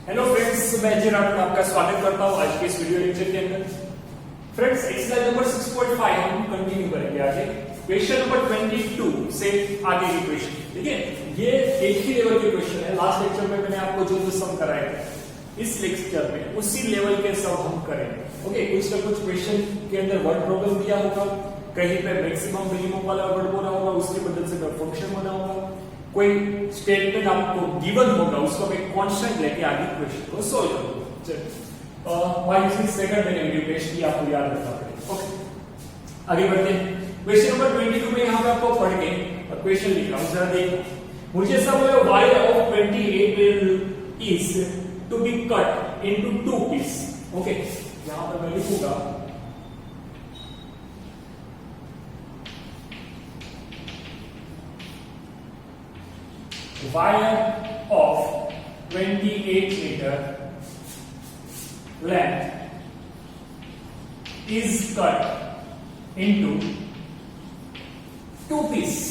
Hello friends, मैं अजय राठौर आपका स्वागत करता हूं आज के इस वीडियो लेक्चर के अंदर। फ्रेंड्स, एक्सरसाइज नंबर 6.5 हम कंटिन्यू करेंगे आगे। क्वेश्चन नंबर 22 से आगे के क्वेश्चन, ठीक है। ये एक ही लेवल के क्वेश्चन है। लास्ट लेक्चर में मैंने आपको जो सम कराए थे, इस लेक्चर में उसी लेवल के सब हम करेंगे। ओके, कुछ ना कुछ क्वेश्चन के अंदर वर्ड प्रॉब्लम दिया होगा, कहीं पे मैक्सिमम मिनिमम वाला वर्ड बोला होगा, उसकी मदद से फंक्शन बना होगा, कोई स्टेटमेंट आपको गिवन होगा, उसको मैं कांस्टेंट लेके आगे क्वेश्चन को सॉल्व करूंगा। चलिए, by using second derivative test, ये आपको याद रखना पड़ेगा। ओके, आगे बढ़ते हैं। क्वेश्चन नंबर 22 में यहां पे आपको पढ़ के और क्वेश्चन लिख रहा हूं, जरा देखो। मुझे सब बोले y of 28 is to be cut into 2 pieces। Okay, यहां पर मैं लिखूंगा wire of 28 meter length is cut into 2 pieces।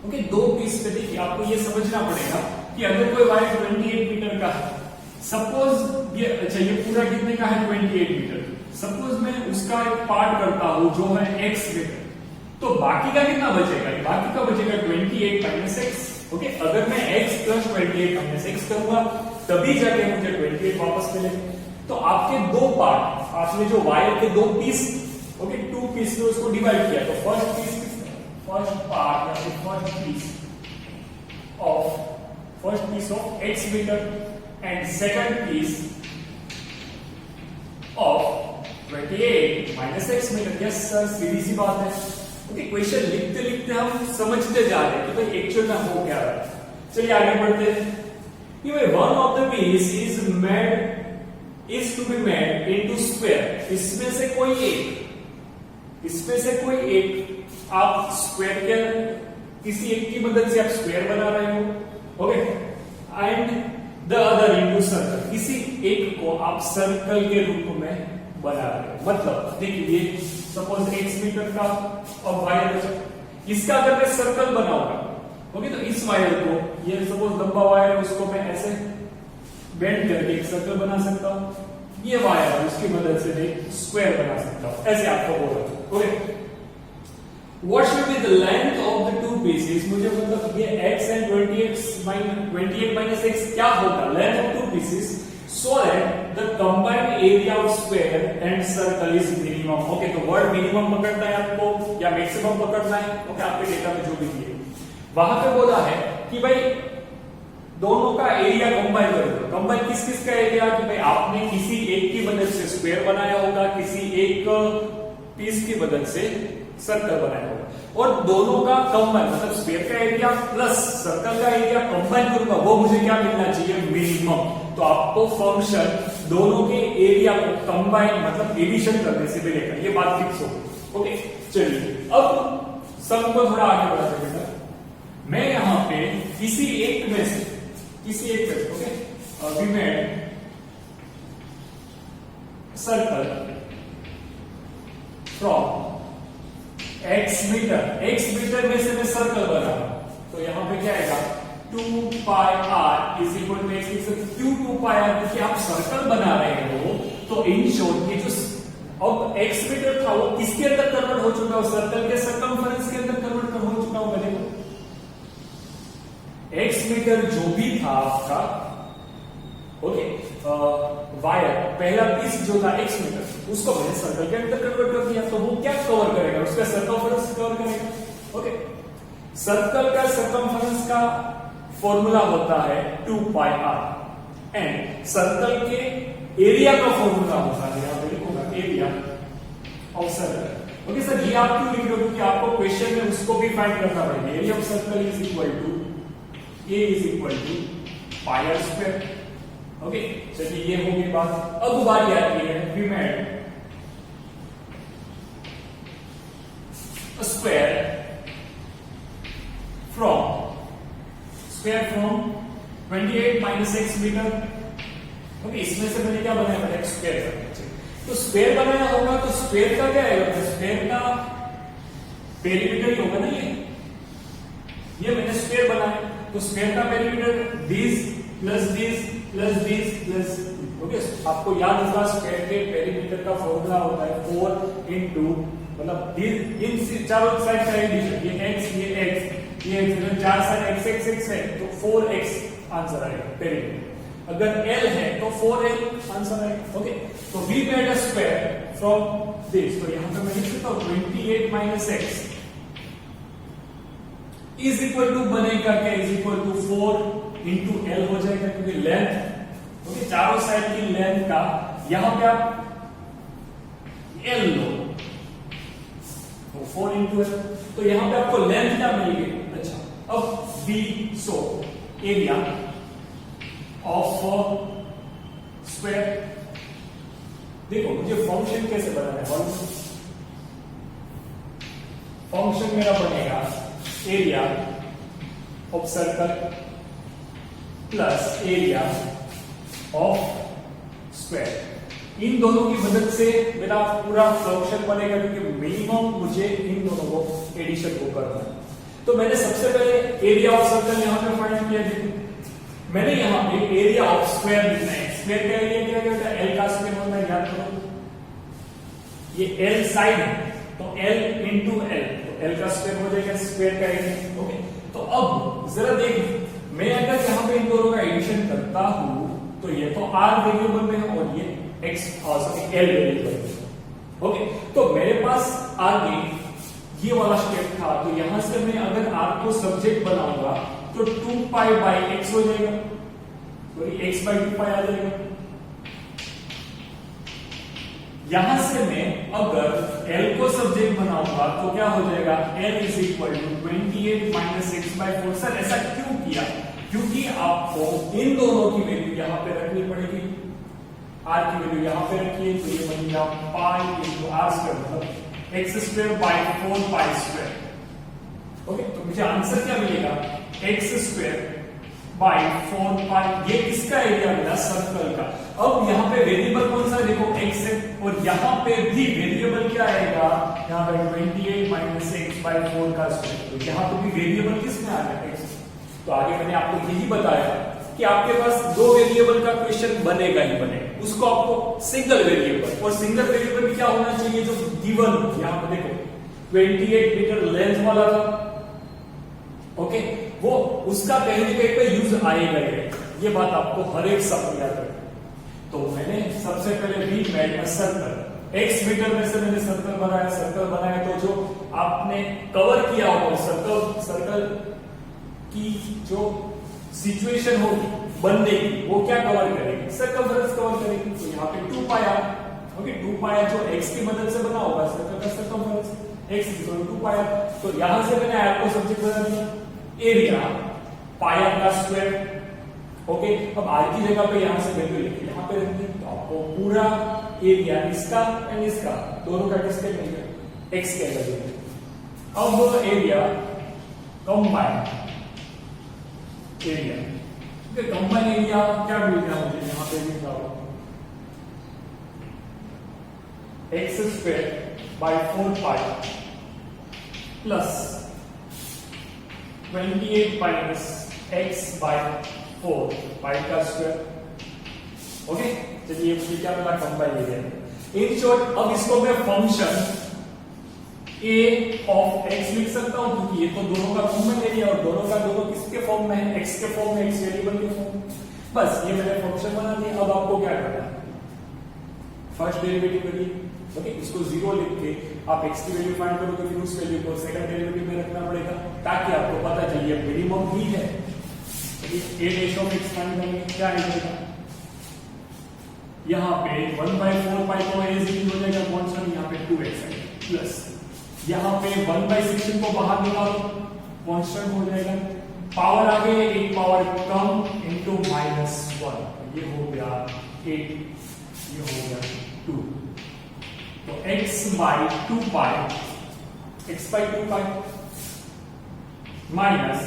Okay, 2 piece पे देखिए, आपको ये समझना पड़ेगा कि अगर कोई वायर 28 मीटर का है, सपोज ये, अच्छा ये पूरा कितने का है 28 मीटर, सपोज मैं उसका एक पार्ट करता हूं जो है x मीटर, तो बाकी का कितना बचेगा? बाकी का बचेगा 28 माइनस एक्स। ओके, अगर मैं x प्लस 28 माइनस एक्स करूंगा तभी जाके मुझे 28 वापस मिलेगा। तो आपके दो पार्ट, आपने जो वायर के 2 पीस, ओके 2 पीस में उसको डिवाइड किया, तो फर्स्ट पीस, फर्स्ट पार्ट या फिर first piece of x meter and second piece of 28 minus x meter. Yes sir, सीधी सी बात है। ओके, क्वेश्चन लिखते लिखते हम समझते जा रहे हैं कि भाई एक्चुअल में हो क्या रहा है। चलिए आगे बढ़ते हैं। कि one of the piece is to be made into square. इसमें से कोई एक आप स्क्वायर के, किसी एक की मदद से आप स्क्वायर बना रहे हो। Okay, and the other into circle. किसी एक को आप सर्कल के रूप में बना रहे हो। मतलब देखिए, सपोज x मीटर का और वायर, इसका अगर मैं सर्कल बनाऊंगा, ओके, तो इस वायर को, ये सपोज लंबा वायर है, उसको मैं ऐसे बेंड करके एक सर्कल बना सकता हूं। ये वायर है, उसकी मदद से एक स्क्वायर बना सकता हूं। ऐसे आपको बोला। Okay, what should be the length of the 2 pieces. मुझे मतलब ये x एंड 28 माइनस x क्या होगा, length of 2 pieces, so that the combined area of square and circle is minimum। Okay, तो वर्ड मिनिमम पकड़ना है आपको या मैक्सिमम पकड़ना है। ओके, आपके डेटा में जो भी दिए वहां पे बोला है कि भाई दोनों का एरिया कंबाइन करो। कंबाइन किस किस का एरिया? कि भाई आपने किसी एक की मदद से स्क्वायर बनाया होगा, किसी एक पीस की मदद से सर्कल बनाया होगा, और दोनों का कंबाइन मतलब स्क्वायर का एरिया प्लस सर्कल का एरिया कंबाइन करूंगा, वो मुझे क्या मिलना चाहिए? मिनिमम। तो आपको फंक्शन दोनों के एरिया को कंबाइन मतलब एडिशन करने से मिलेगा, ये बात फिक्स हो। ओके, चलिए अब सम को थोड़ा आगे बढ़ाते बेटा। मैं यहां पे किसी एक में से okay, we made circle from x metre में से मैं सर्कल बना रहा हूं, तो यहां पे क्या आएगा? 2 pi r is equal to x लिख सकते। क्यों 2 पाई r? क्योंकि आप सर्कल बना रहे हो, तो इन शॉर्ट ये जो अब x मीटर था वो किसके अंदर कन्वर्ट हो चुका है? सर्कल के सर्कमफरेंस के अंदर कन्वर्ट हो चुका हूं। मैंने x मीटर जो भी था आपका, ओके, वायर पहला पीस जो था x मीटर, उसको मैंने सर्कल के अंदर कन्वर्ट कर दिया, तो वो क्या कवर करेगा? उसका सर्कमफरेंस कवर करेगा। ओके, सर्कल का सर्कमफरेंस का फॉर्मूला होता है 2 पाई r एंड सर्कल के एरिया का फॉर्मूला होता है, यहां पे लिखूंगा area of circle. Okay sir, ये आप क्यों लिख रहे हो? क्योंकि आपको क्वेश्चन में उसको भी फाइंड करना पड़ेगा। Area of circle is equal to a is equal to pi r square. Okay, चलिए ये हो गई बात। अब बारी आती है, we made square from 28 minus x metre. Okay, इसमें से मैंने क्या बनाया? मैंने स्क्वायर। तो स्क्वायर बनाया होगा तो स्क्वायर का क्या है? स्क्वायर का पेरीमीटर ही होगा ना ये मैंने स्क्वायर बनाया। तो स्क्वायर का perimeter this plus this plus this plus, okay. आपको याद होगा स्क्वायर के पेरीमीटर का फॉर्मूला होता है 4 इंटू, मतलब इन चारों साइड का एडिशन, ये x ये x ये x, चार साइड x x x है तो 4x आंसर आएगा पेरीमीटर। अगर l है तो 4l आंसर आएगा, ओके। तो we made a square from this, तो यहां पे मैं लिख सकता हूं 28 minus x is equal to बनेगा क्या, is equal to 4 into l हो जाएगा, क्योंकि लेंथ, ओके, चारों साइड की लेंथ का यहां पे आप l लो तो 4 इंटू l, तो यहां पे आपको लेंथ क्या मिलेगी। अच्छा, अब b so area of square, देखो मुझे फंक्शन कैसे बनाना है, फंक्शन मेरा बनेगा area of circle plus area of square. इन दोनों की मदद से मेरा पूरा फंक्शन बनेगा, क्योंकि मिनिमम मुझे इन दोनों को एडिशन को करना है। तो मैंने सबसे पहले एरिया ऑफ सर्कल यहां पे फाइंड किया, देखो मैंने यहां पे एरिया ऑफ स्क्वायर लिखना है। स्क्वायर का एरिया क्या होता है, एल का स्क्वायर होता है, याद करो ये एल साइड है तो एल इंटू एल, तो एल का स्क्वायर हो जाएगा स्क्वायर का एरिया, ओके। तो अब जरा देख, मैं अगर यहां पे इन दोनों का एडिशन करता हूं तो ये तो r वेरिएबल में है और ये x एल वेरिएबल में, ओके। तो मेरे पास आगे ये वाला स्टेप था, तो यहां से मैं अगर r को सब्जेक्ट बनाऊंगा तो 2 पाई बाई x हो जाएगा, सॉरी x बाई 2 पाई आ जाएगा। यहां से मैं अगर l को सब्जेक्ट बनाऊंगा तो क्या हो जाएगा, l is equal to 28 minus x by 4। Sir ऐसा क्यों किया, क्योंकि आपको इन दोनों की वैल्यू यहां पे रखनी पड़ेगी, r की वैल्यू यहां पे रखिए तो ये बन गया पाई इंटू r स्क्वायर, मतलब x square by 4 pi square, okay. तो मुझे आंसर क्या मिलेगा, x स्क्वायर बाई 4 पाई, ये किसका एरिया मिला, सर्कल का। अब यहाँ पे वेरिएबल कौन सा है, देखो x है, और यहाँ पे भी वेरिएबल क्या आएगा, यहाँ पे 28 माइनस x बाई 4 का स्क्वायर, तो यहाँ पे भी वेरिएबल किसमें आ गया, x। तो आगे मैंने आपको यही बताया कि आपके पास दो वेरिएबल का क्वेश्चन बनेगा ही बनेगा, उसको आपको सिंगल वेरिएबल, और सिंगल वेरिएबल क्या होना चाहिए, जो गिवन, यहाँ पे देखो 28 मीटर लेंथ वाला था, ओके, वो उसका पहले पेज पे यूज आएगा, ये बात आपको हर एक सब याद रखना। तो मैंने सबसे पहले we made a circle, x metre में से मैंने सर्कल बनाया, तो जो आपने कवर किया होगा सर्कल की जो सिचुएशन होगी बनने की, वो क्या कवर करेगी, सर्कमफरेंस कवर करेगी। तो यहाँ पे 2 पाया, ओके, 2 पाया जो x की मदद से बना होगा सर्कल का सर्कमफरेंस, x इक्वल टू 2 पाया। तो यहां से मैंने r को सब्जेक्ट बना दिया, एरिया पाई r का स्क्वायर, ओके। अब r की जगह पे यहां से वैल्यू लिखी, यहां पे रखनी, तो आपको पूरा एरिया इसका एंड इसका दोनों का डिस्टेंस मिल गया x के अंदर। अब area combine area, combine area क्या मिल गया मुझे, यहां पे लिखा हुआ x square by 4 pi plus 28 minus x by 4 पाई का स्क्वायर, ओके। चलिए मुझे क्या मिला, कंबाइन एरिया। इन शॉर्ट अब इसको मैं फंक्शन a ऑफ x लिख सकता हूं, क्योंकि ये तो दोनों का कॉमन एरिया, और दोनों का दोनों किसके फॉर्म में है, x के फॉर्म में, x वेरिएबल के फॉर्म में। बस ये मैंने फंक्शन बना दिया। अब आपको क्या करना है, फर्स्ट डेरिवेटिव करिए, ओके। इसको 0 लिख के आप x की वैल्यू फाइंड करोगे, फिर उस वैल्यू को सेकंड डेरिवेटिव में रखना पड़ेगा, ताकि आपको पता चले मिनिमम ही है। a dash of x find करेंगे, क्या आएगा, यहाँ पे 1/4 पाई तो a हो जाएगा कांस्टेंट, यहाँ पे 2x आएगा, प्लस यहाँ पे 1/16 को बाहर निकालो, कांस्टेंट हो जाएगा, पावर आगे एक पावर कम इनटू -1, ये हो गया 8, ये हो गया 2। तो x by 2 pi, x by 2 pi minus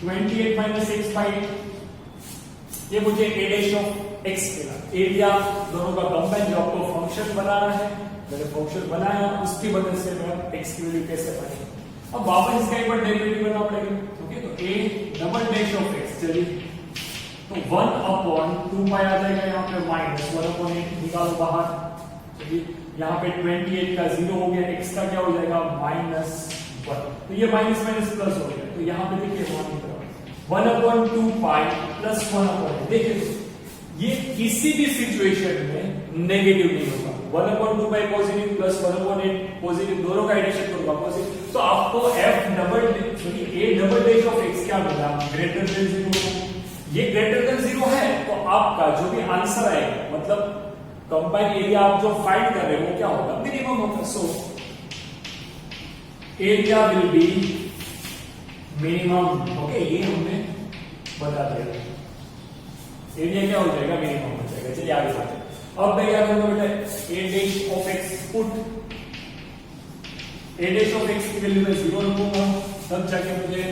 28 minus x by 8, ये मुझे a डैश ऑफ x मिला। एरिया दोनों का कंबाइन, जो आपको फंक्शन बनाना है, मैंने फंक्शन बनाया, उसकी वजह से मैं x की वैल्यू कैसे पाई, अब वापस इसका एक बार डेरिवेटिव करना पड़ेगा। ओके, तो a double dash of x, चलिए तो 1/2 पाई आ जाएगा, यहाँ पे माइनस 1/8 निकालो बाहर। चलिए यहाँ पे 28 का 0 हो गया, x का क्या हो जाएगा -1, तो ये माइनस माइनस प्लस हो गया, तो यहाँ पे देखिए 1/2 पाई प्लस 1/8। देखिए ये किसी भी सिचुएशन में नेगेटिव नहीं होगा, 1/2 पाई पॉजिटिव प्लस 1/8 पॉजिटिव, दोनों का एडिशन करूंगा पॉजिटिव, तो आपको a double dash of x क्या मिला, ग्रेटर देन 0। ये ग्रेटर देन 0 है तो आपका जो भी आंसर आएगा, मतलब कंबाइंड एरिया आप जो फाइंड कर रहे हो वो क्या होगा, मिनिमम होगा। So area will be minimum. Okay, ये हमने बता दिया, एरिया क्या हो जाएगा, मिनिमम हो जाएगा। चलिए आगे बढ़ते हैं। अब मैं क्या करूंगा बेटा, a dash of x put a dash of x की वैल्यू में 0 रखूंगा, तब जाके मुझे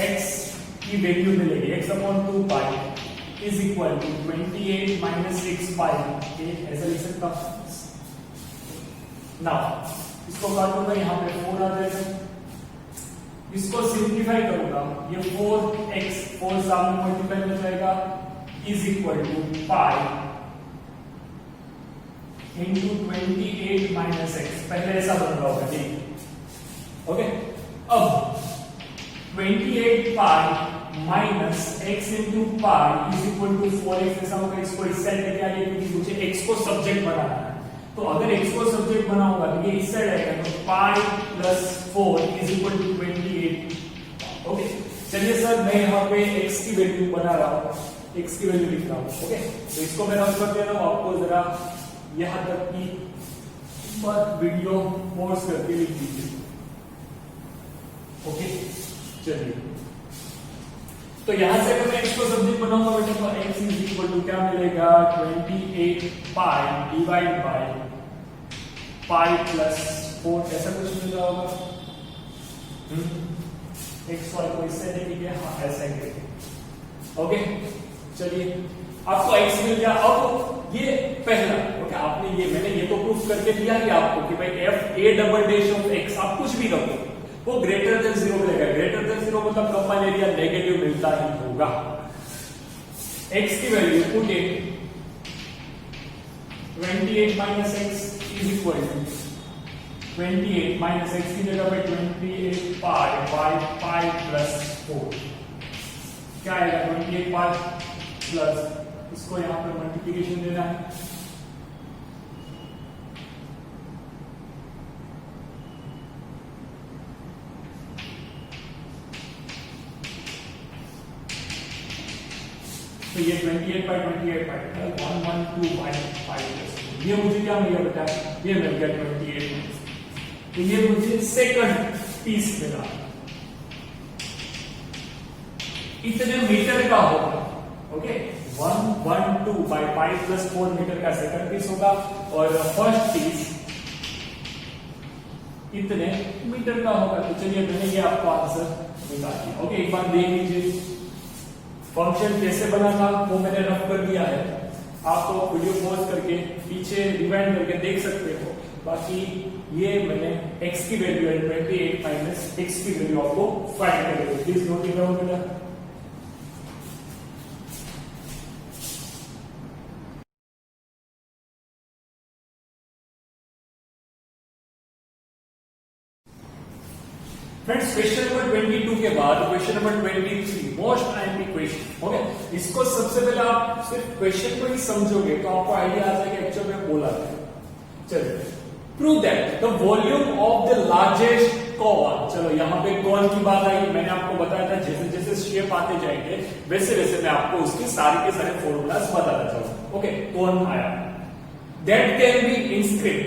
x की वैल्यू मिलेगी x/2 pi is equal to 28 minus 6 pi. ऐसा लिख सकता हूं ना, इसको काटूंगा, यहाँ पे 4 आ जाएगा, इसको सिंप्लीफाई करूंगा, ये 4 सामने मल्टीप्लाई हो जाएगा, is equal to pi into 28 minus x, पहले ऐसा बन रहा होगा, ठीक। ओके, अब 28 pi minus x into pi is equal to 4x, ऐसा होगा, इसको इस साइड लेके आइए क्योंकि मुझे x को सब्जेक्ट बनाना है, तो अगर x को सब्जेक्ट बनाऊंगा तो ये इस साइड आएगा, तो pi plus 4 is equal to 28। Okay, चलिए सर मैं यहाँ पे x की वैल्यू बना रहा हूँ, x की वैल्यू लिख रहा हूँ। ओके, तो इसको मैं रफ कर दे रहा हूँ, आपको जरा यहाँ तक की वीडियो पॉज करके लिख दीजिए। ओके, चलिए तो यहां से अगर मैं x को सब्जेक्ट बनाऊंगा बेटा, तो x इज इक्वल टू क्या मिलेगा, 28 pi divide by pi plus 4, ऐसा कुछ मिल रहा होगा। x वाले को इससे देखिए, हाँ ऐसा ही। ओके, चलिए आपको x मिल गया। अब ये पहला, ओके, आपने ये मैंने ये तो प्रूफ करके दिया ही आपको कि भाई f a double dash of x, आप कुछ भी रखो वो ग्रेटर देन 0 मिलेगा। ग्रेटर देन 0 मतलब कंबाइंड एरिया नेगेटिव मिलता ही होगा। x की value put in 28 minus x is equal to 28 minus x की जगह पे 28 पाई बाय पाई प्लस 4, क्या आएगा 28 पाई प्लस, इसको यहां पर मल्टीप्लिकेशन देना है, तो ये 28 बाय 112 बाय 5, ये मुझे क्या मिला बेटा, ये मिल गया 28, तो ये मुझे सेकंड पीस मिला, इतने मीटर का होगा। ओके, 112 बाय 5 प्लस 4 मीटर का सेकंड पीस होगा, और फर्स्ट पीस इतने मीटर का होगा। तो चलिए मैंने ये आपको आंसर निकाल दिया। ओके, एक बार देख लीजिए फंक्शन कैसे बना था, वो मैंने रफ कर दिया है, आपको वीडियो पॉज करके पीछे रिवाइंड करके देख सकते हो। बाकी ये मैंने x की वैल्यू है 28 माइनस x की वैल्यू आपको फाइंड करनी है, प्लीज नोट इट डाउन बेटा। फ्रेंड्स, क्वेश्चन नंबर 22 के बाद question number 23 most IMP question. Okay, इसको सबसे पहले आप सिर्फ क्वेश्चन को ही समझोगे तो आपको आइडिया आ जाएगा एक्चुअली में बोला है। चलिए, prove that the volume of the largest cone. चलो यहाँ पे कॉन की बात आई, मैंने आपको बताया था जैसे जैसे शेप आते जाएंगे वैसे वैसे मैं आपको उसके सारे के सारे फॉर्मूलाज बताता जाऊंगा। ओके, कॉन आया, that can be inscribed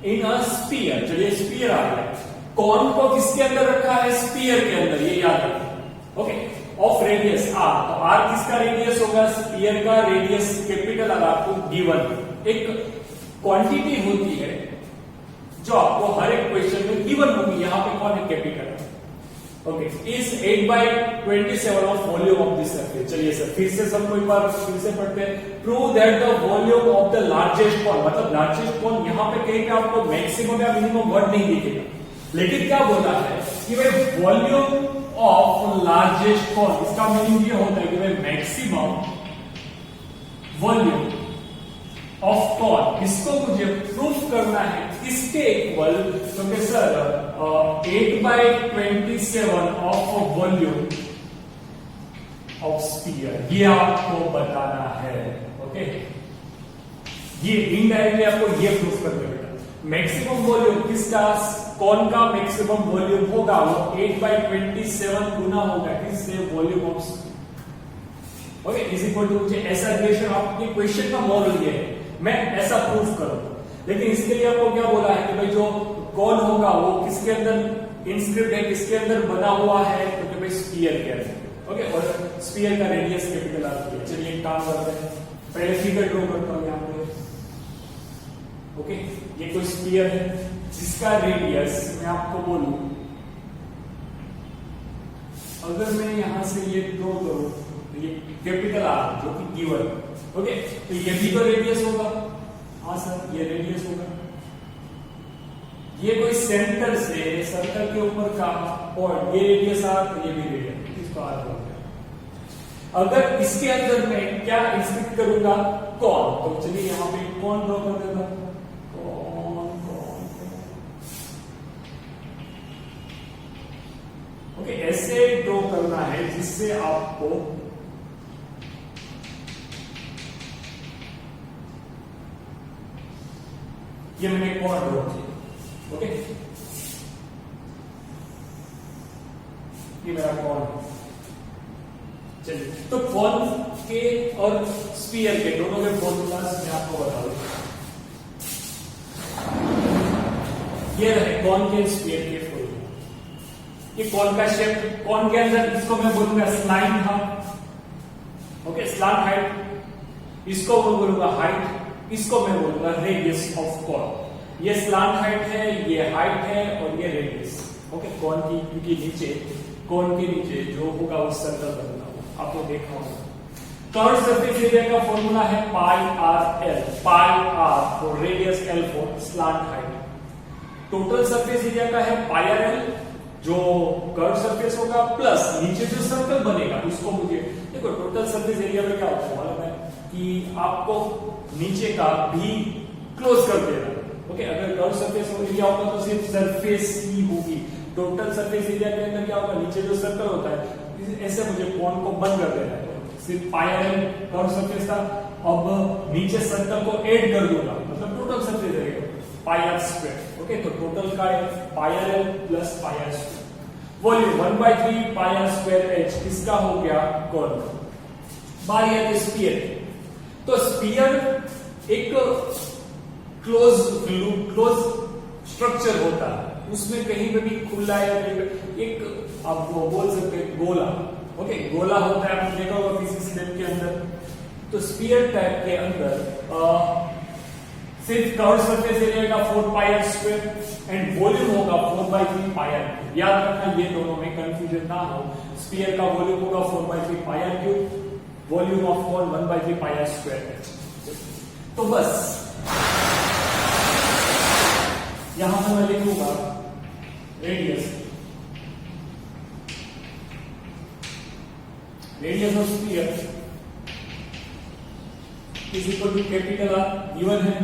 in a sphere. चलिए स्फीयर आ गया, कॉन को किसके अंदर रखा है, स्फीयर के अंदर, ये याद रखो। ओके, ऑफ रेडियस r, तो r किसका रेडियस होगा, स्फीयर का रेडियस कैपिटल अगर आपको गिवन एक क्वांटिटी होती है जो आपको हर एक क्वेश्चन में गिवन होगी, यहां पे कौन है, capital. Okay, is 8/27 of volume of this surface. चलिए सर फिर से सबको एक बार फिर से पढ़ते हैं। Prove that the volume of the largest cone, मतलब लार्जेस्ट कॉन, यहां पे कहीं पे आपको मैक्सिमम या मिनिमम वर्ड नहीं दिखेगा, लेकिन क्या बोला है कि भाई वॉल्यूम ऑफ लार्जेस्ट कॉन, इसका मीनिंग ये होता है कि भाई मैक्सिमम वॉल्यूम ऑफ कॉन, इसको मुझे प्रूफ करना है किसके इक्वल, क्योंकि sir 8/27 of volume of sphere, ये आपको बताना है। ओके, ये इनडायरेक्टली आपको ये प्रूफ कर देगा। मैक्सिमम वॉल्यूम किसका, कौन का मैक्सिमम वॉल्यूम होगा, वो 8/27 गुना होगा किससे, volume of sphere. Okay, is equal to, मुझे ऐसा रिलेशन, आपके क्वेश्चन का मॉडल ये है, मैं ऐसा प्रूफ करूं, लेकिन इसके लिए आपको क्या बोला है कि भाई जो कौन होगा वो किसके अंदर इंस्क्रिप्ट है, किसके अंदर बना हुआ है, तो भाई स्फीयर के अंदर। ओके, और स्फीयर का रेडियस कैपिटल आर है। चलिए एक काम करते हैं, पहले फिगर ड्रॉ करता हूं यहां पे। ओके, ये कोई स्फीयर है जिसका रेडियस मैं आपको बोलूं, अगर मैं यहां से ये ड्रॉ करूं तो ये कैपिटल आर जो कि गिवन, ओके, तो ये भी तो रेडियस होगा। हाँ सर, ये रेडियस होगा। ये कोई सेंटर से सर्कल के ऊपर का पॉइंट, ये रेडियस आर, तो ये भी रेडियस, इसको आर बोलते हैं। अगर इसके अंदर मैं क्या इंस्क्रिप्ट करूंगा, कौन, तो चलिए यहां पे कौन ड्रॉ कर देता हूं। ओके, ऐसे ड्रॉ करना है जिससे आपको ये मैंने कौन ड्रॉ किया। ओके, ये मेरा कौन है। चलिए, तो कौन के और स्फीयर के दोनों के फॉर्मूलास मैं आपको बता दूं। ये रहे कौन के स्फीयर के फॉर्मूला। ये कौन का शेप, कौन के अंदर इसको मैं बोलूंगा स्लाइंट था। ओके, स्लांट हाइट, इसको मैं बोलूंगा हाइट, इसको मैं बोलूंगा रेडियस ऑफ कॉन। ये स्लांट हाइट है, ये हाइट है और ये रेडियस। ओके, कौन की, क्योंकि नीचे, कौन के नीचे जो होगा वो सर्कल बनना होगा, आपको देखा होगा। कर्व सरफेस एरिया का फॉर्मूला है pi r l, pi r for radius, l for slant height. Total surface area का है पाई आर एल, जो कर्व सरफेस होगा, प्लस नीचे जो सर्कल बनेगा उसको मुझे देखो। टोटल सरफेस एरिया में क्या होता है मालूम है कि आपको नीचे का भी क्लोज कर देना। ओके, अगर कर्व सरफेस एरिया होगा तो सिर्फ सरफेस ही होगी। टोटल सरफेस एरिया के अंदर क्या होगा, नीचे जो सर्कल होता है, ऐसे मुझे कौन को बंद कर देना है। सिर्फ pi r l curve surface था, अब नीचे सर्कल को ऐड कर दूंगा, मतलब total surface area pi r square. Okay, तो टोटल का है pi r l plus pi r square. Volume 1/3 pi r square h, किसका हो गया, कॉन। बारी है स्फीयर। तो स्फीयर एक क्लोज स्ट्रक्चर होता है, उसमें कहीं पे भी खुला है, एक आप वो बोल सकते हैं गोला। ओके, गोला होता है, आपने देखा होगा फिजिक्स लैब के अंदर। तो स्फीयर टाइप के अंदर सिर्फ कर्व सरफेस एरिया का 4 पाई आर स्क्वायर एंड वॉल्यूम होगा 4/3 पाई आर। याद रखना ये दोनों में कंफ्यूजन ना हो। स्फीयर का वॉल्यूम होगा 4/3 pi r cube, volume of cone 1/3 pi r square. तो बस यहां से मैं लिखूंगा radius, radius of sphere is equal to capital r, given है।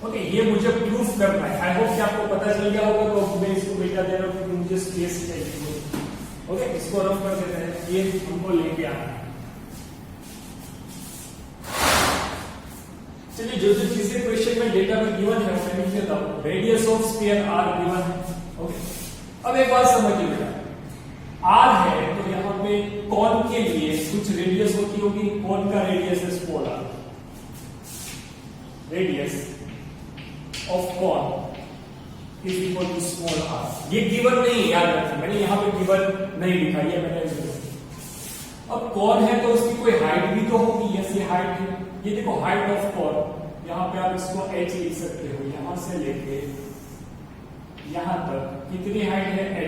ओके, ये मुझे प्रूफ करना है। आई होप कि आपको पता चल गया होगा, तो मैं इसको बेटा दे रहा हूं क्योंकि मुझे स्पेस चाहिए। ओके, इसको रफ कर देते हैं, ये हमको लेके आना है। चलिए, जो जो चीजें क्वेश्चन में डेटा में गिवन है मैं लिख देता हूं। Radius of sphere R given है। ओके, अब एक बात समझिए बेटा, आर है तो यहां पे कौन के लिए कुछ रेडियस होती होगी, कौन का रेडियस है small r, radius of cone is equal to small r. ये गिवन नहीं है, याद रखना, मैंने यहां पे गिवन नहीं लिखा, ये मैंने। अब कौन है तो उसकी कोई हाइट भी तो होगी, यस ये हाइट है। ये देखो हाइट ऑफ कॉन, यहां पे आप इसको h लिख सकते हो, यहां से लेके यहां तक कितनी हाइट है, h।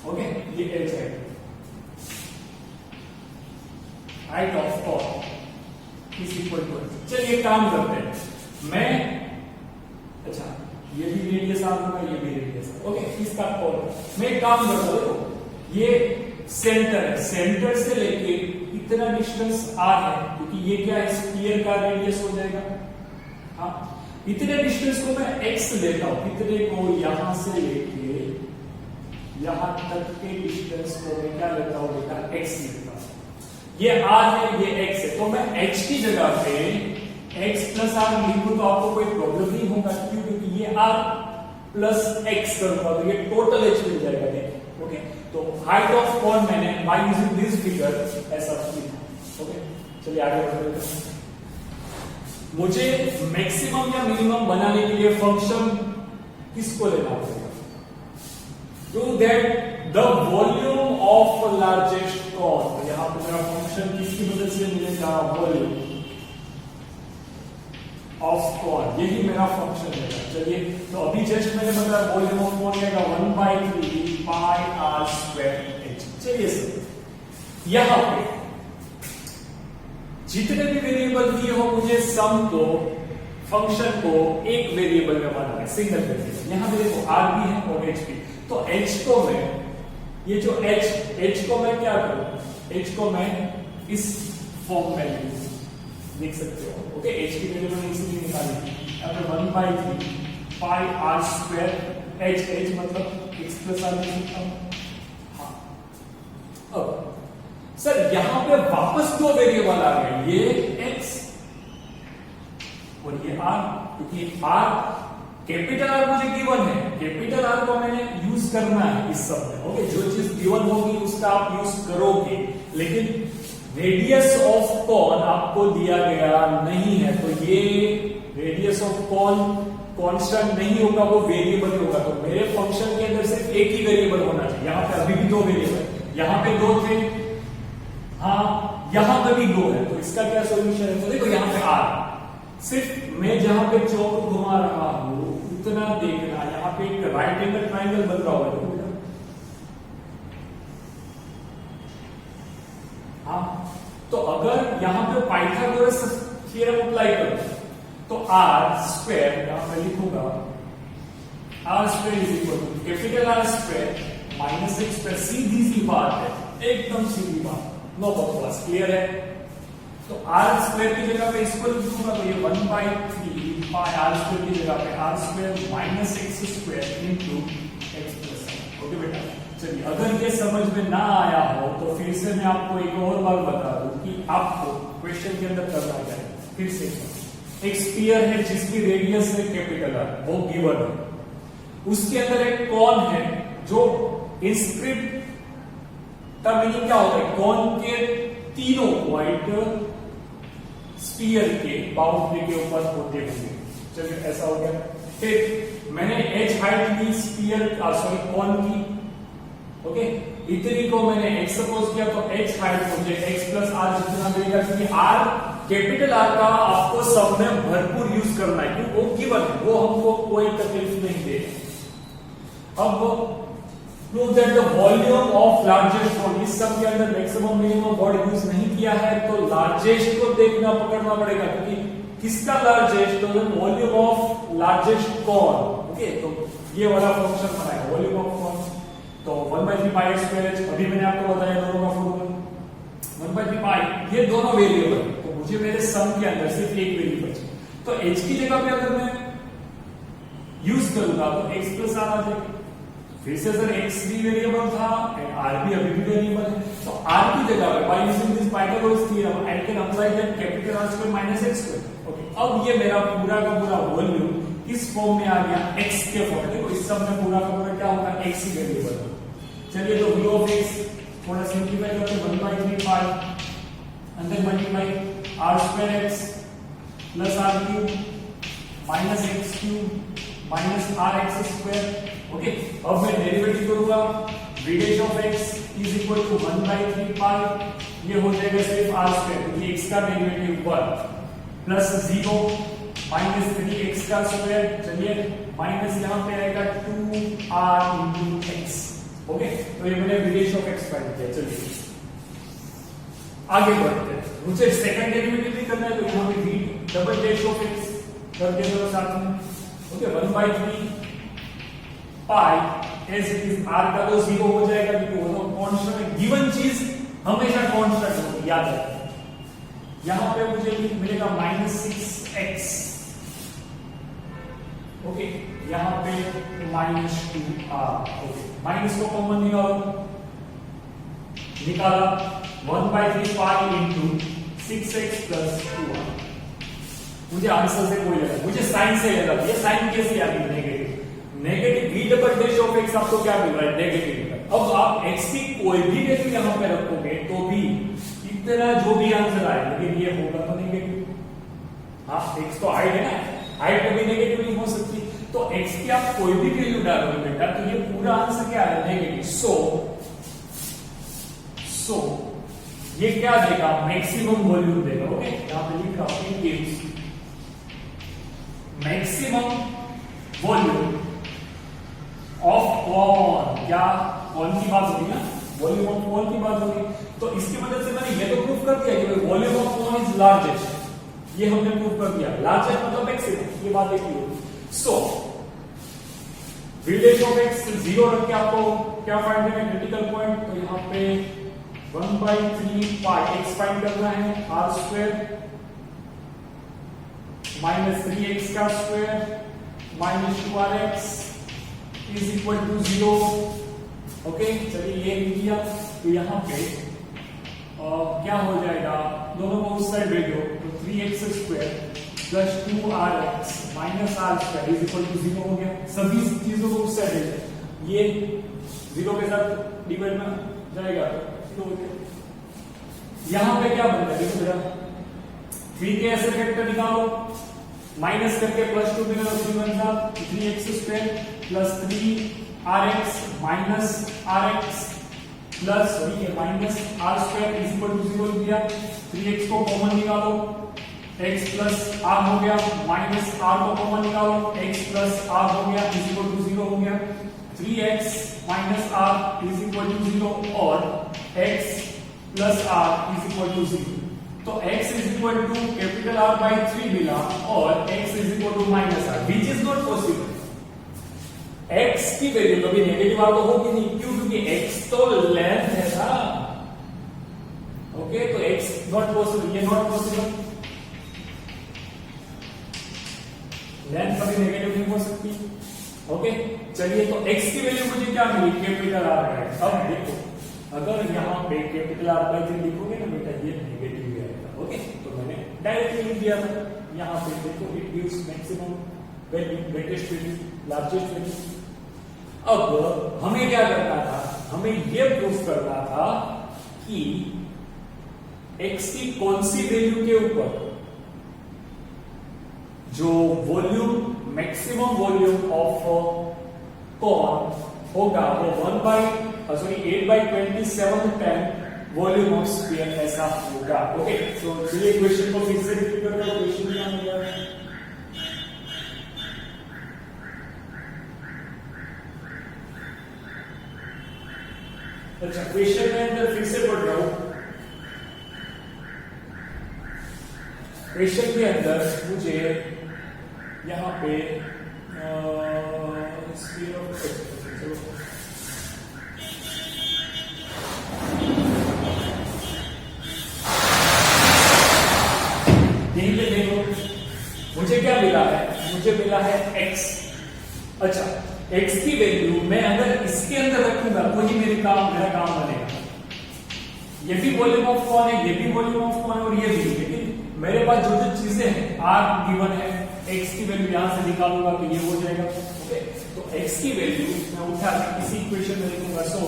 ओके, ये h है, height of cone is equal to. चलिए काम करते हैं, मैं अच्छा ये भी रेडियस आर होगा, ये भी रेडियस आर। ओके, इसका कॉल मैं एक काम करता हूं, देखो ये सेंटर है, सेंटर से लेके इतना डिस्टेंस आर है, क्योंकि ये क्या है, स्फीयर का रेडियस हो जाएगा। हाँ, इतने डिस्टेंस को मैं एक्स लेता हूं, इतने को यहां से लेके यहां तक के डिस्टेंस को मैं क्या लेता हूं बेटा, एक्स लेता हूं। ये आर है, ये एक्स है, तो मैं एच की जगह पे x प्लस आर लिखूं तो आपको कोई प्रॉब्लम नहीं होगा, क्यों, क्योंकि ये r प्लस एक्स करूंगा तो ये टोटल h मिल जाएगा। देखिए, ओके, तो हाइट ऑफ कॉन मैंने बाय यूजिंग दिस फिगर ऐसा लिखा। ओके, चलिए आगे बढ़ते हैं। मुझे मैक्सिमम या मिनिमम बनाने के लिए फंक्शन किसको लेना पड़ेगा, to that the volume of largest cone. यहां पर मेरा फंक्शन किसकी मदद से मिलेगा, वॉल्यूम ऑफ कॉन, यही मेरा फंक्शन है। चलिए, तो अभी जस्ट मैंने बताया वॉल्यूम ऑफ कॉन रहेगा 1/3 पाई आर स्क्वायर एच। चलिए सर, यहां पे जितने भी वेरिएबल दिए हो मुझे सम को, फंक्शन को एक वेरिएबल में बनाना है, सिंगल वेरिएबल। यहां पे देखो आर भी है और एच भी, तो एच को मैं, ये जो एच को मैं क्या करूं, एच को मैं इस फॉर्म में लिख सकते हो। ओके, एच की वैल्यू मैंने इसीलिए निकाली, अब 1/3 pi r square H, H मतलब एक्स प्लस आर लिख सकता हूं। हाँ, अब सर यहां पे वापस दो वेरिएबल आ गए, ये एक्स और ये आर, क्योंकि आर कैपिटल आर मुझे गिवन है, कैपिटल आर को मैंने यूज करना है इस सब में। ओके, जो चीज गिवन होगी उसका आप यूज करोगे, लेकिन रेडियस ऑफ कॉन आपको दिया गया नहीं है, तो ये रेडियस ऑफ कॉन कांस्टेंट नहीं होगा, वो वेरिएबल होगा। तो मेरे फंक्शन के अंदर सिर्फ एक ही वेरिएबल होना चाहिए। यहां पे अभी भी दो वेरिएबल, यहां पे दो थे, हाँ यहां पे भी दो है, तो इसका क्या सॉल्यूशन है, तो देखो यहां पे आर, सिर्फ मैं जहां पे चौक घुमा रहा हूं उतना देखना, यहां पे एक राइट एंगल ट्राइंगल बन रहा होगा। हाँ, तो अगर यहां पे पाइथागोरस थ्योरम अप्लाई करो तो आर स्क्वायर, यहां पे लिखूंगा r square is equal to capital r square minus x square. सीधी सी बात है, एकदम सीधी बात, नो बकवास, क्लियर है। तो आर स्क्वायर की जगह पे इसको लिखूंगा तो ये 1/3 पाई आर स्क्वायर की जगह पे R square minus x square into x plus. Okay बेटा, चलिए अगर ये समझ में ना आया हो तो फिर से मैं आपको एक और बार बता दूं कि आपको क्वेश्चन के अंदर करना क्या है। फिर से एक स्फीयर है जिसकी रेडियस है कैपिटल आर, वो गिवन है, उसके अंदर एक कॉन है जो इंस्क्रिप्ट का मीनिंग क्या होता है, कॉन के तीनों पॉइंट स्फीयर के बाउंड्री के ऊपर होते होंगे। चलिए ऐसा हो गया। फिर मैंने एच हाइट ली स्फीयर, सॉरी कॉन की, ओके, इतनी को मैंने x सपोज किया तो h हाइट मुझे x प्लस आर जितना मिलेगा, क्योंकि r कैपिटल आर का आपको सब में भरपूर यूज करना है, क्योंकि वो गिवन है, वो हमको कोई तकलीफ नहीं देगा। अब prove that the volume of largest cone, इस सब के अंदर मैक्सिमम मिनिमम वर्ड यूज नहीं किया है, तो लार्जेस्ट को देखना पकड़ना पड़ेगा, क्योंकि किसका लार्जेस्ट, तो volume of largest cone. Okay, तो ये वाला फंक्शन बनाएगा वॉल्यूम ऑफ कॉन, तो 1/3 पाई स्क्वायर एच, अभी मैंने आपको बताया दोनों का फॉर्मूला 1/3 पाई, ये दोनों वेरिएबल, तो मुझे मेरे सम के अंदर सिर्फ एक वेरिएबल चाहिए, तो h की जगह पे अगर मैं यूज करूंगा तो x प्लस आर आ जाएगा। फिर से सर x भी वेरिएबल था एंड r भी अभी भी वेरिएबल है, तो r की जगह पे by using this Pythagoras theorem I can apply that capital R square minus x square. Okay, अब ये मेरा पूरा का पूरा वॉल्यूम किस फॉर्म में आ गया, x के फॉर्म में। देखो इस सब में पूरा का पूरा क्या होगा, x ही वेरिएबल। चलिए, तो v ऑफ x थोड़ा सिंपलीफाई करते 1/3 पाई अंदर multiply r square x plus r cube minus x cube minus rx square. Okay, अब मैं डेरिवेटिव करूंगा, v dash of x is equal to 1/3 pi, ये हो जाएगा सिर्फ r स्क्वायर, क्योंकि x का डेरिवेटिव 1 प्लस 0 माइनस 3x का स्क्वायर। चलिए, माइनस यहां पे आएगा 2r इंटू x। ओके, तो ये मैंने v dash of x find किया। चलिए आगे बढ़ते हैं, मुझे सेकंड डेरिवेटिव भी करना है, तो यहां पे v double dash of x कर देना साथ में, okay 1/3 pi as it is, R का तो 0 हो जाएगा क्योंकि वो तो कांस्टेंट है, गिवन चीज हमेशा कांस्टेंट होगी, याद रखना। यहां पे मुझे मिलेगा -6x, ओके, यहां पे -2r, ओके, माइनस को कॉमन निकाला 1/3 pi into 6x plus 2r। मुझे आंसर से कोई लगा, मुझे साइन से लगा, ये साइन कैसे आ गई negative, negative v double dash of x आपको क्या मिल रहा है, नेगेटिव। अब आप x की कोई भी वैल्यू यहां पे रखोगे तो भी इतना जो भी आंसर आए, लेकिन ये होगा तो नेगेटिव। हाँ, x तो हाइट है ना, हाइट कभी नेगेटिव नहीं हो सकती, तो x की आप कोई भी वैल्यू डालोगे बेटा तो ये पूरा आंसर क्या है, नेगेटिव। सो ये क्या देगा, मैक्सिमम वॉल्यूम देगा। ओके, यहां पे लिख रहा हूं मैक्सिमम वॉल्यूम ऑफ कॉन, क्या कॉन की बात होगी ना, वॉल्यूम ऑफ कॉन की बात होगी। तो इसकी मदद से मैंने ये तो प्रूफ कर दिया कि volume of cone is largest, ये हमने प्रूफ कर दिया, लार्जेस्ट मतलब मैक्सिमम, ये बात देखी होगी। सो विलेज ऑफ x 0 रख के आपको क्या फाइंड करना है, क्रिटिकल पॉइंट। तो यहां पे 1/3 पाई x फाइंड करना है, r स्क्वायर माइनस 3x का square minus 2rx is equal to 0। Okay, चलिए ये लिख दिया। तो यहां पे क्या हो जाएगा, दोनों को उस साइड भेजो तो 3x square plus 2rx minus r square is equal to 0 हो गया। सभी चीजों को उस साइड भेजो, ये 0 के साथ डिवाइड में जाएगा तो 0 हो गया। यहां पे क्या बनता है, देखो जरा 3 के ऐसे फैक्टर निकालो, माइनस करके प्लस 2 मिलेगा, 3 बनता 3x square plus 3rx minus rx plus ये minus r square is equal to 0 लिख दिया। 3x को कॉमन निकालो, x प्लस r हो गया, माइनस r को कॉमन निकालो, x प्लस r हो गया इज इक्वल टू 0 हो गया। 3x minus r is equal to 0 और x plus r is equal to 0। तो x is equal to capital R by 3 मिला और x is equal to minus r, which is not possible. x की वैल्यू कभी negative आर तो होगी नहीं, क्यों, क्योंकि x तो लेंथ है ना। ओके, तो x नॉट पॉसिबल, ये नॉट पॉसिबल, लेंथ कभी नेगेटिव नहीं हो सकती। ओके, चलिए तो x की वैल्यू मुझे क्या मिली, कैपिटल R है। अब देखो अगर यहाँ पे कैपिटल R बाई 3 लिखोगे ना बेटा, ये नेगेटिव ही आएगा। ओके, तो मैंने डायरेक्टली लिख दिया था। यहाँ पे देखो it gives maximum value, greatest value, largest value. अब हमें क्या करना था, हमें ये प्रूफ करना था कि x की कौन सी वैल्यू के ऊपर जो volume, maximum volume of cone होगा वो 8/27 वॉल्यूम ऑफ स्फीयर ऐसा होगा। ओके, तो चलिए क्वेश्चन को फिर से रिपीट करते हैं। क्वेश्चन क्या मिला, अच्छा क्वेश्चन में अंदर फिर से पढ़ रहा हूं। क्वेश्चन के अंदर मुझे यहां पे स्फीयर ऑफ, चलो यहीं पे देखो मुझे क्या मिला है, मुझे मिला है x। अच्छा, x की वैल्यू मैं अगर इसके अंदर रखूंगा तो ही मेरा काम बनेगा। ये भी वॉल्यूम ऑफ कॉन है, ये भी वॉल्यूम ऑफ कॉन और ये भी, लेकिन मेरे पास जो जो चीजें हैं, r गिवन है, x की वैल्यू यहां से निकालूंगा तो ये हो जाएगा। ओके, तो x की वैल्यू मैं उठा के इसी इक्वेशन में लिखूंगा। So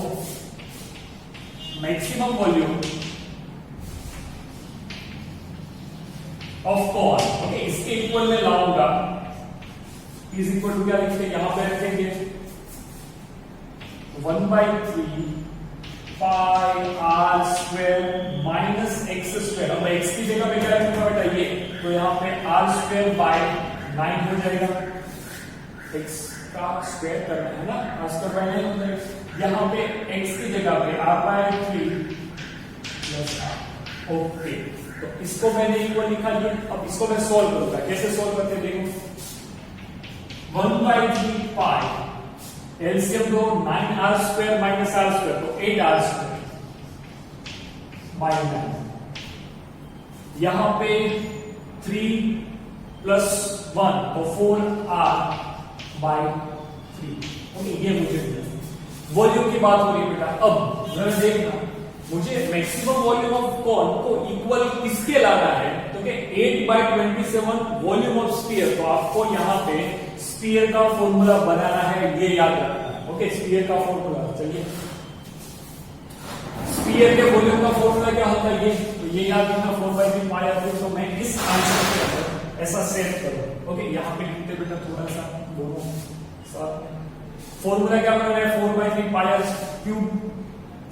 maximum volume of cone, okay, इसके इक्वल में लाऊंगा, इज इक्वल टू क्या लिखते हैं, यहां पे रखेंगे 1/3 पाई r square minus x square. अब x की जगह पे क्या रखूंगा बेटा, ये, तो यहां पे r स्क्वायर बाय 9 हो जाएगा। x का स्क्वायर करना है ना, r स्क्वायर बाय 9 हो जाएगा। यहां पे x की जगह पे r/3 प्लस r। ओके, तो इसको मैंने इक्वल लिखा लिया। अब इसको मैं सॉल्व करूंगा, कैसे सॉल्व करते देखो। 1/3 पाई एलसीएम दो 9r² माइनस r², तो 8r² बाई 9। यहां पे 3 + 1 तो 4r/3। ओके, ये मुझे वॉल्यूम की बात हो रही है बेटा। अब जरा देखना, मुझे मैक्सिमम वॉल्यूम ऑफ कॉन को इक्वल किसके लाना है, तो क्या 8/27 वॉल्यूम ऑफ स्फीयर। तो आपको यहाँ पे स्फीयर का फॉर्मूला बनाना है, ये याद रखना है। ओके, स्फीयर का फॉर्मूला, चलिए स्फीयर के वॉल्यूम का फॉर्मूला क्या होता है, तो ये याद रखना 4/3 पाई r²। तो मैं इस आंसर के अंदर ऐसा सेट करूं। ओके, यहाँ पे लिखते बेटा थोड़ा सा दोनों साथ। फॉर्मूला क्या बनाना है, 4/3 पाई r³।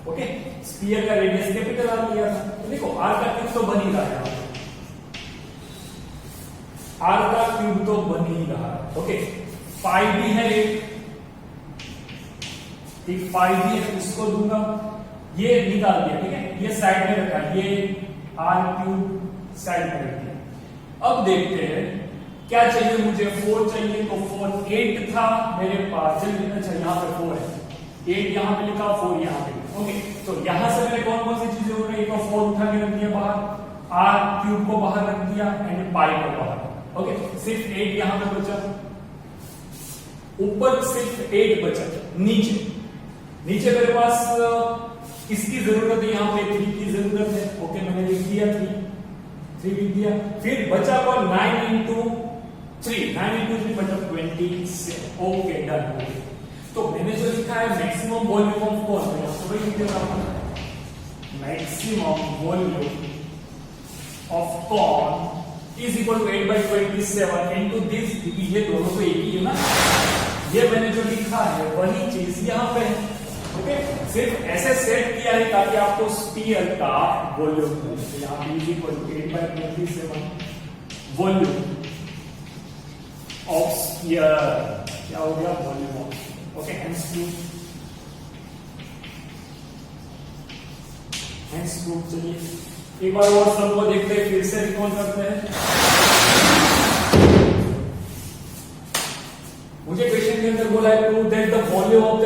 ओके, स्फीयर का रेडियस कैपिटल आर लिया था, तो देखो आर का क्यूब तो बन ही रहा है, आर का क्यूब तो बन ही रहा है। ओके, पाई भी है एक पाई भी है, उसको दूंगा, ये निकाल दिया, ठीक है, ये साइड में रखा, ये r³ साइड में रख दिया। अब देखते हैं क्या चाहिए मुझे, 4 चाहिए, तो 4 8 था मेरे पास, चलिए अच्छा यहाँ पे 4 है, 8 यहाँ पे लिखा, 4 यहाँ पे। ओके, तो यहां से मैंने कौन कौन सी चीजें हो रही है, तो 4 उठा के रख दिया बाहर, r³ को बाहर रख दिया एंड पाई को बाहर। ओके, सिर्फ 8 यहां पे बचा, ऊपर सिर्फ 8 बचा, नीचे मेरे पास किसकी जरूरत है, यहाँ पे 3 की जरूरत है। ओके, मैंने लिख दिया 3 लिख दिया, फिर बचा कौन 9 × 3, 9 × 3 मतलब 27। Okay, done. तो मैंने जो लिखा है मैक्सिमम वॉल्यूम ऑफ कॉन, तो वही लिख देता हूं, maximum volume of cone is equal to 8/27 into this, ये दोनों तो एक ही है ना, ये मैंने जो लिखा है वही चीज यहां पे है। ओके, सिर्फ ऐसे सेट किया है ताकि आपको स्फीयर का वॉल्यूम मिले। तो यहां पे is equal to 8/27 volume of sphere, क्या हो गया, volume of. Okay, hence proof. चलिए एक बार और सबको देखते हैं, फिर से रिकॉल करते हैं। मुझे क्वेश्चन के अंदर बोला है prove that the volume of the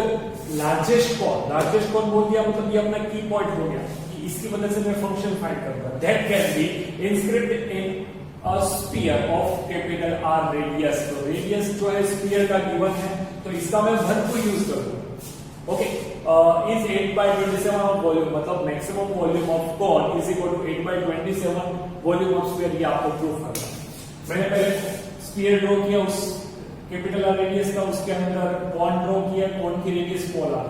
largest cone बोल दिया, मतलब ये अपना की पॉइंट हो गया कि इसकी मदद से मैं फंक्शन फाइंड करूंगा, that can be inscripted in a sphere of capital R radius. तो रेडियस जो है स्फीयर का गिवन है, तो इसका मैं भरपूर यूज करूंगा। ओके, इज 8/27 ऑफ वॉल्यूम, मतलब maximum volume of cone is equal to 8/27 volume of sphere, ये आपको प्रूव करना है। मैंने पहले स्फीयर ड्रॉ किया उस कैपिटल R रेडियस का, उसके अंदर कॉन ड्रॉ किया, कॉन की रेडियस स्मॉल r।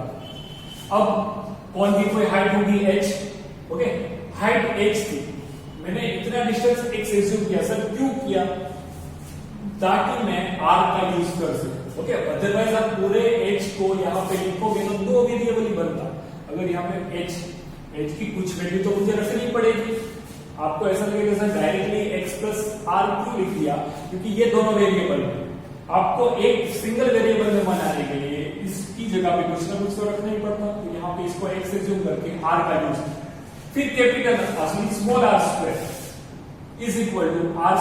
अब कॉन की कोई हाइट होगी h। ओके, हाइट h थी, मैंने इतना डिस्टेंस x एज्यूम किया। सर क्यों किया, ताकि मैं r का यूज कर सकूं। ओके, अदरवाइज आप पूरे h को यहाँ पे लिखोगे तो 2 वेरिएबल ही बनता। अगर यहाँ पे h की कुछ वैल्यू तो मुझे रखनी पड़ेगी। आपको ऐसा लगेगा सर डायरेक्टली x + r क्यों लिख दिया, क्योंकि ये दोनों वेरिएबल है। आपको एक सिंगल वेरिएबल में बनाने के लिए इसकी जगह पे कुछ ना कुछ तो रखना ही पड़ता, तो यहाँ पे इसको x एज्यूम करके r का यूज, फिर capital small r² is equal to r²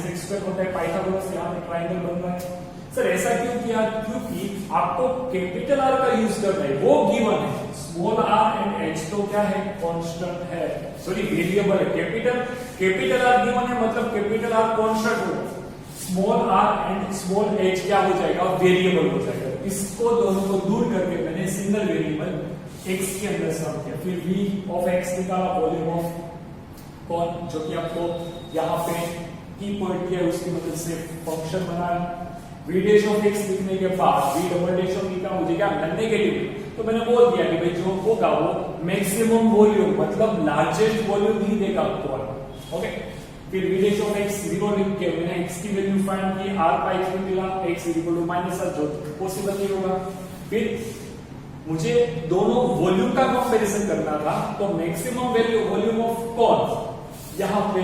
- x² होता है पाइथागोरस, यहाँ पे ट्राइंगल बन रहा है। सर ऐसा क्यों किया, क्योंकि आपको कैपिटल R का यूज करना है, वो गिवन है। स्मॉल r एंड h तो क्या है, कांस्टेंट है, सॉरी वेरिएबल है। कैपिटल R गिवन है, मतलब कैपिटल R कांस्टेंट होगा, small r and small h क्या हो जाएगा, वेरिएबल हो जाएगा। इसको दोनों को दूर करके मैंने सिंगल वेरिएबल x के अंदर सम किया, फिर v ऑफ x निकाला, वॉल्यूम ऑफ कॉन, जो कि आपको यहाँ पे की पॉइंट किया, उसकी मदद से फंक्शन बनाया। v डैश ऑफ x लिखने के बाद v डबल डैश ऑफ लिखा, मुझे क्या नेगेटिव, तो मैंने बोल दिया कि भाई जो होगा वो मैक्सिमम वॉल्यूम, मतलब लार्जेस्ट वॉल्यूम ही देगा आपको। ओके, फिर v डैश ऑफ x 0 लिख के मैंने x की वैल्यू फाइंड की, r/3 मिला, x = -r, जो पॉसिबल नहीं होगा। फिर मुझे दोनों वॉल्यूम का कंपैरिजन करना था, तो maximum value volume of cone, यहाँ पे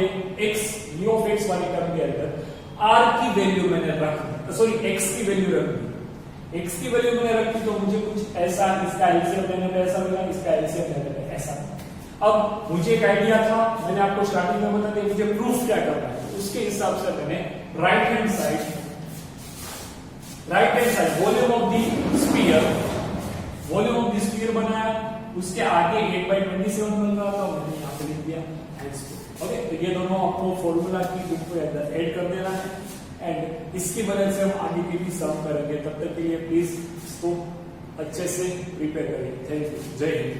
x v ऑफ x वाली टर्म के अंदर r की वैल्यू मैंने रख दी, सॉरी x की वैल्यू रख दी, x की वैल्यू मैंने रखी, तो मुझे कुछ ऐसा, इसका एलसीएम लेने पे ऐसा मिला, इसका एलसीएम लेने पे ऐसा। अब मुझे एक आइडिया था, मैंने आपको स्टार्टिंग में बता दिया मुझे प्रूफ क्या करना है, उसके हिसाब से मैंने right hand side right hand side volume of the sphere, volume of the sphere बनाया, उसके आगे 8/27 बन रहा था, मैंने यहाँ पे लिख दिया h²। ओके, तो ये दोनों आपको फॉर्मूला की बुक को ऐड कर देना है एंड इसकी मदद से हम आगे के लिए सम करेंगे। तब तक के लिए प्लीज इसको अच्छे से प्रिपेयर करिए। थैंक यू, जय हिंद।